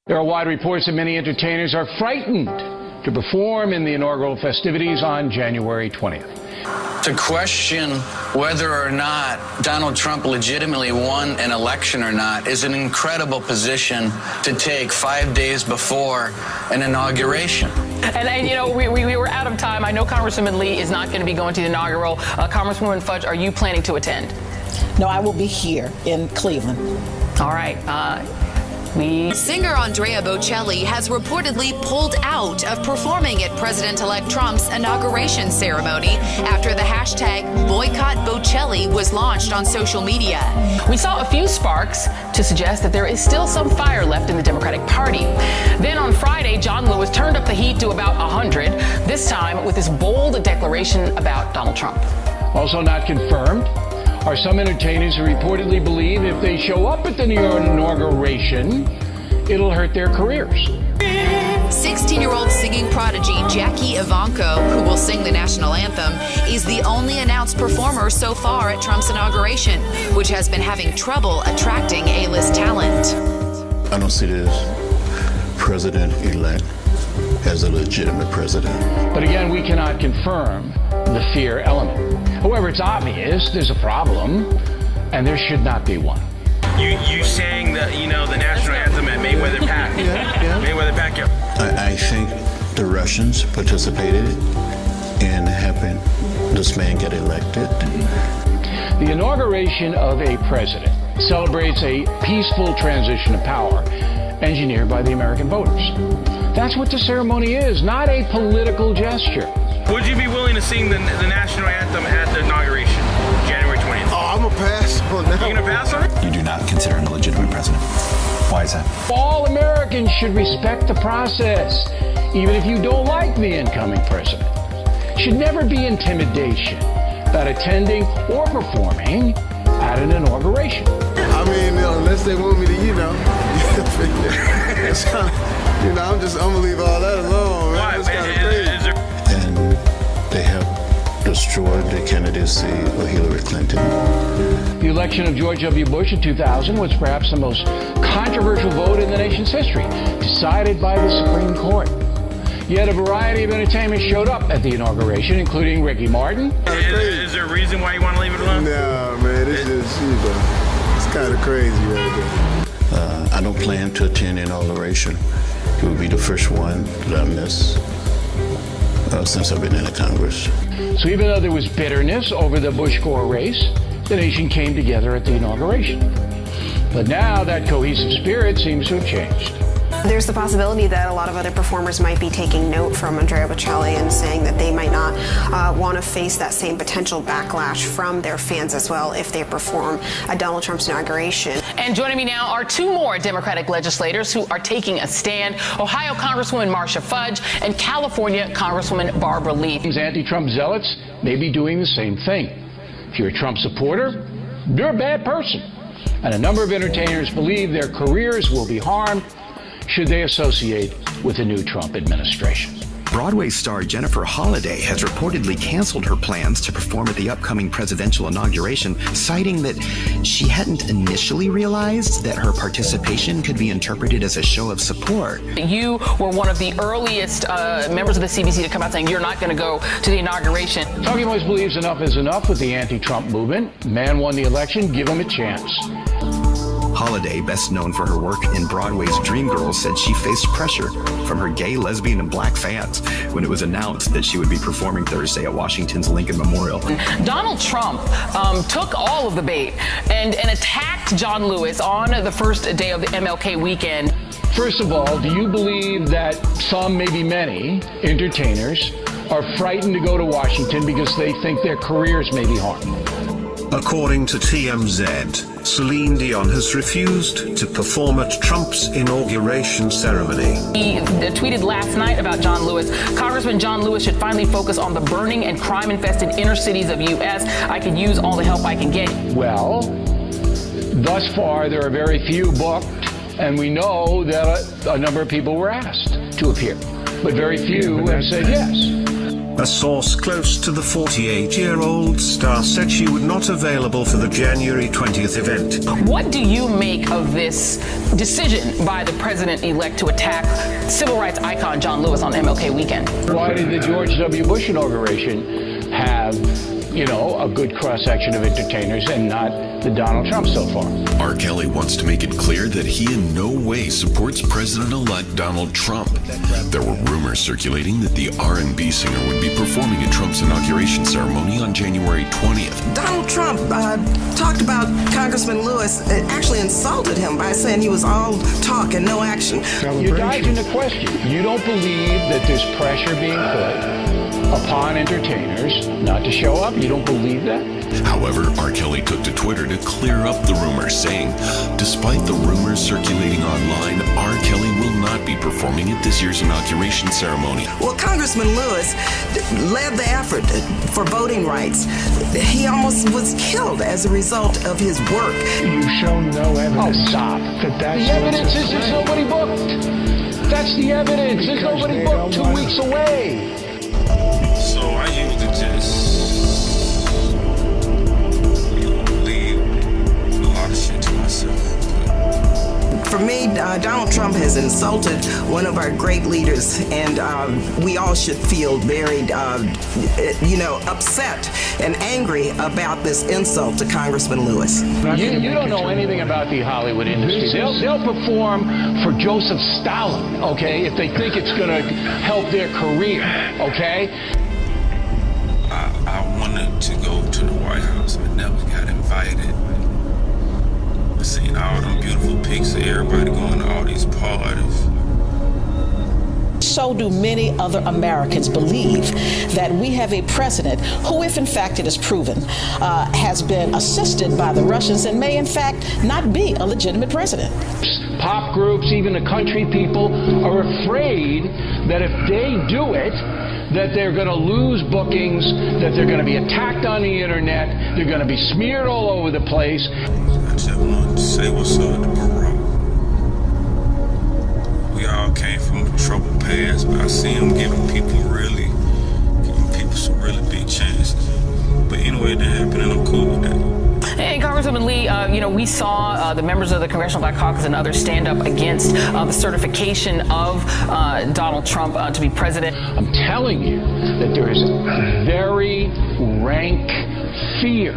There are wide reports that many entertainers are frightened to perform in the inaugural festivities on January 20th. To question whether or not Donald Trump legitimately won an election or not is an incredible position to take 5 days before an inauguration. And you know, we were out of time. I know Congresswoman Lee is not going to be going to the inaugural. Congresswoman Fudge, are you planning to attend? No, I will be here in Cleveland. All right. Singer Andrea Bocelli has reportedly pulled out of performing at President-elect Trump's inauguration ceremony after the hashtag Boycott Bocelli was launched on social media. We saw a few sparks to suggest that there is still some fire left in the Democratic Party. Then on Friday, John Lewis turned up the heat to about 100, this time with his bold declaration about Donald Trump. Also not confirmed are some entertainers who reportedly believe if they show up at the inauguration, it'll hurt their careers. 16-year-old singing prodigy Jackie Ivanko, who will sing the national anthem, is the only announced performer so far at Trump's inauguration, which has been having trouble attracting A-list talent. I don't see this president-elect as a legitimate president. But again, we cannot confirm the fear element. However, it's obvious there's a problem, and there should not be one. You sang the national anthem at Mayweather Park. Mayweather Park. I think the Russians participated in helping this man get elected. The inauguration of a president celebrates a peaceful transition of power engineered by the American voters. That's what the ceremony is, not a political gesture. Would you be willing to sing the national anthem at the inauguration, January 20th? Oh, I'm going to pass on that. You going to pass on it? You do not consider him a legitimate president. Why is that? All Americans should respect the process, even if you don't like the incoming president. Should never be intimidation about attending or performing at an inauguration. I mean, unless they want me to, I'm going to leave all that alone, man. It's kind of crazy. And they have destroyed the candidacy of Hillary Clinton. The election of George W. Bush in 2000 was perhaps the most controversial vote in the nation's history, decided by the Supreme Court. Yet a variety of entertainment showed up at the inauguration, including Ricky Martin. Is there a reason why you want to leave it alone? No, man, it's just, it's kind of crazy right there. I don't plan to attend the inauguration. It will be the first one that I miss since I've been in the Congress. So even though there was bitterness over the Bush-Gore race, the nation came together at the inauguration. But now that cohesive spirit seems to have changed. There's the possibility that a lot of other performers might be taking note from Andrea Bocelli and saying that they might not want to face that same potential backlash from their fans as well if they perform at Donald Trump's inauguration. And joining me now are two more Democratic legislators who are taking a stand: Ohio Congresswoman Marcia Fudge and California Congresswoman Barbara Lee. Anti-Trump zealots may be doing the same thing. If you're a Trump supporter, you're a bad person. And a number of entertainers believe their careers will be harmed should they associate with the new Trump administration. Broadway star Jennifer Holliday has reportedly canceled her plans to perform at the upcoming presidential inauguration, citing that she hadn't initially realized that her participation could be interpreted as a show of support. You were one of the earliest members of the CBC to come out saying you're not going to go to the inauguration. Talking Points believes enough is enough with the anti-Trump movement. Man won the election, give him a chance. Holliday, best known for her work in Broadway's Dreamgirls, said she faced pressure from her gay, lesbian, and black fans when it was announced that she would be performing Thursday at Washington's Lincoln Memorial. Donald Trump took all of the bait and attacked John Lewis on the first day of the MLK weekend. First of all, do you believe that some, maybe many, entertainers are frightened to go to Washington because they think their careers may be harmed? According to TMZ, Celine Dion has refused to perform at Trump's inauguration ceremony. He tweeted last night about John Lewis. Congressman John Lewis should finally focus on the burning and crime-infested inner cities of U.S. I could use all the help I can get. Well, thus far there are very few booked, and we know that a number of people were asked to appear, but very few have said yes. A source close to the 48-year-old star said she would not available for the January 20th event. What do you make of this decision by the president-elect to attack civil rights icon John Lewis on MLK weekend? Why did the George W. Bush inauguration have, a good cross-section of entertainers and not the Donald Trump so far? R. Kelly wants to make it clear that he in no way supports President-elect Donald Trump. There were rumors circulating that the R&B singer would be performing at Trump's inauguration ceremony on January 20th. Donald Trump talked about Congressman Lewis, actually insulted him by saying he was all talk and no action. You're dodging the question. You don't believe that there's pressure being put upon entertainers not to show up? You don't believe that? However, R. Kelly took to Twitter to clear up the rumors, saying, despite the rumors circulating online, R. Kelly will not be performing at this year's inauguration ceremony. Well, Congressman Lewis led the effort for voting rights. He almost was killed as a result of his work. You've shown no evidence. Oh, stop. That's the evidence is there's nobody booked. That's the evidence. There's nobody booked 2 weeks away. So I used to just leave a lot of shit to myself. For me, Donald Trump has insulted one of our great leaders, and we all should feel very, upset and angry about this insult to Congressman Lewis. You don't know anything about the Hollywood industry. They'll perform for Joseph Stalin, okay, if they think it's going to help their career, okay? I wanted to go to the White House. I never got invited. I seen all them beautiful pics of everybody going to all these parties. So do many other Americans believe that we have a president who, if in fact it is proven, has been assisted by the Russians and may in fact not be a legitimate president. Pop groups, even the country people, are afraid that if they do it, that they're going to lose bookings, that they're going to be attacked on the internet, they're going to be smeared all over the place. I just wanted to say what's up to Barack. We all came from a troubled past, but I see him giving people some really big chances. But anyway, that happened, and I'm cool with that. And Congresswoman Lee, we saw the members of the Congressional Black Caucus and others stand up against the certification of Donald Trump to be president. I'm telling you that there is very rank fear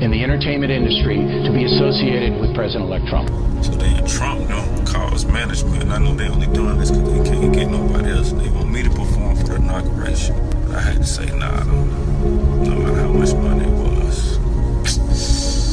in the entertainment industry to be associated with President-elect Trump. So then Trump calls management, and I know they're only doing this because they can't get nobody else. They want me to perform for the inauguration. I had to say nah, no matter how much money it was.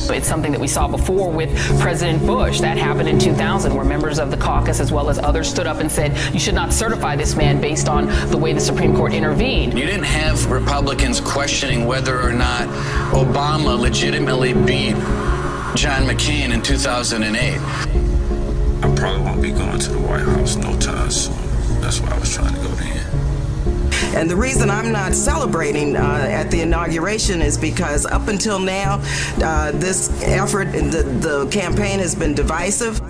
It's something that we saw before with President Bush. That happened in 2000, where members of the caucus as well as others stood up and said, you should not certify this man based on the way the Supreme Court intervened. You didn't have Republicans questioning whether or not Obama legitimately beat John McCain in 2008. I probably won't be going to the White House no time soon. That's why I was trying to go there. And the reason I'm not celebrating at the inauguration is because up until now, this effort, the campaign has been divisive.